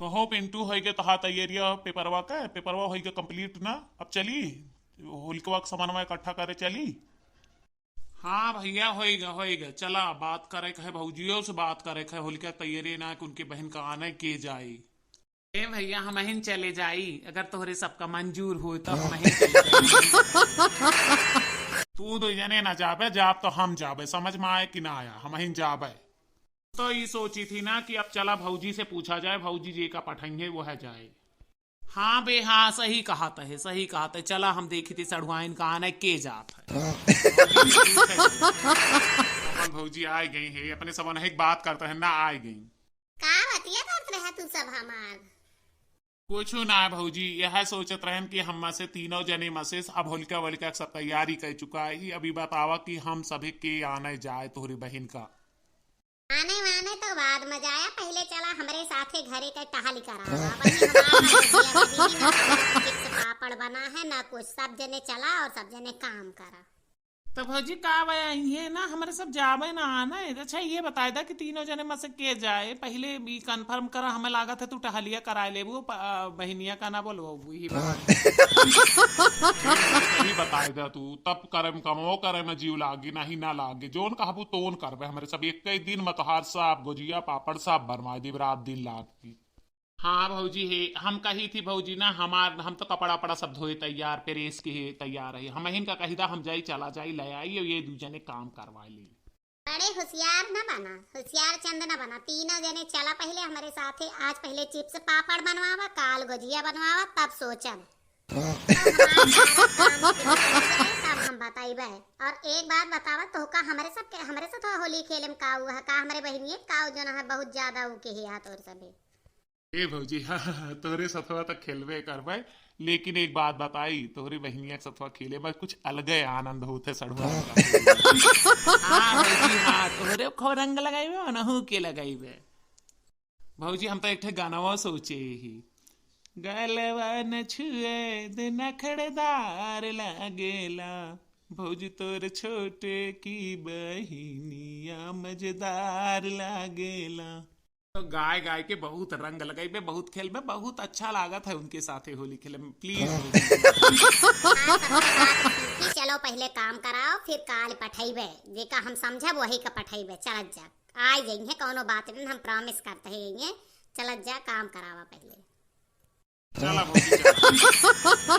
कहो पिंटू है के तहा तैयारिया पेपरवा है के कंप्लीट ना। अब चली होलिका का सामानवा इकट्ठा करे चली। हाँ भैया होएगा चला बात करे कहे भौजियों से बात करे कहे होलिका तैयारी ना कि उनके बहन का आने के जाई। ए भैया हम ही चले जाई अगर तोहरे सबका मंजूर हो तो हम ही चले जाई। तू तो जने ना जाबे जाब तो हम जाबे समझ में आए कि ना आया हम ही जाबे। तो ये सोची थी ना कि अब चला भौजी से पूछा जाए भौजी जी का पठाएंगे वो है जाए। हाँ बे हाँ सही कहा है चला हम देखी थी सड़ुआइन का आने के जात है। अपन भौजी आ गई है अपने सब एक बात करते हैं ना आ गई। का बतिया करत रहे तू सब हमार कुछ ना भौजी यह सोचत रहन कि हम से तीनों जने में से अब होलिका वोलिका सब तैयारी कर चुका है। अभी बतावा कि हम सभी के आने जाए तोहरी बहन का आने वाने तो बाद में जाया पहले चला हमारे साथे घरे का टहली करा पापड़ बना है ना कुछ सब जने चला और सब जने काम करा। तो भौजी का ये ना हमारे सब जावे ना आना है। अच्छा ये बताए था कि तीनों जने में से के जाए पहले भी कंफर्म करा। हमें लगा था तू टहलिया कराए ले वो बहनिया का ना बोलो वही बताए दा तू तब करम कमो करे में जीव लागी नहीं ना लागे जोन कहबू तोन करबे हमारे सब एक कई दिन मतहार साहब गुजिया पापड़ साहब बरमाए दी रात दिन लाग। हाँ भौजी है हम कही थी भौजी ना हम तो कपड़ा पड़ा सब धोए तैयार प्रेस के तैयार है हम इनका कही था हम जाई चला जाई ले आई ये दूजने काम करवा ली। बड़े होशियार न बना होशियार चंद न बना तीनों जने चला पहले हमारे साथे आज पहले चिप्स पापड़ बनवावा काल गुजिया बनवावा तब सोचन तब हम बताइबे। और एक बात बतावा तो का हमारे साथ होली खेले में का हुआ का हमारे बहनिए का जो है बहुत ज्यादा उ के हाथ और सबे ए भौजी हाँ तोहरे सथवा तक खेलवे करबे लेकिन एक बात बताई तोहरी बहनिया के सथवा खेले में कुछ अलग आनंद होते सड़ुआ। हाँ भौजी हाँ तोहरे खो रंग लगाइबे ना हूँ के लगाइबे। भौजी हम तो एक गाना सोचे ही गलवा न छुए दिन खड़ेदार लागेला भौजी तोर छोटे की बहिनिया मजेदार लागेला। तो गाय गाय के बहुत रंग लगाई बहुत खेल में बहुत अच्छा लागत है उनके साथ होली खेले में प्लीज। चलो पहले काम कराओ फिर काल पठाइबे जेका हम समझब वही का पठाइबे चलत जा आ जाइए कोनो बात नहीं हम प्रॉमिस करते हैं चलत जा काम करावा पहले। चला भौजी चला।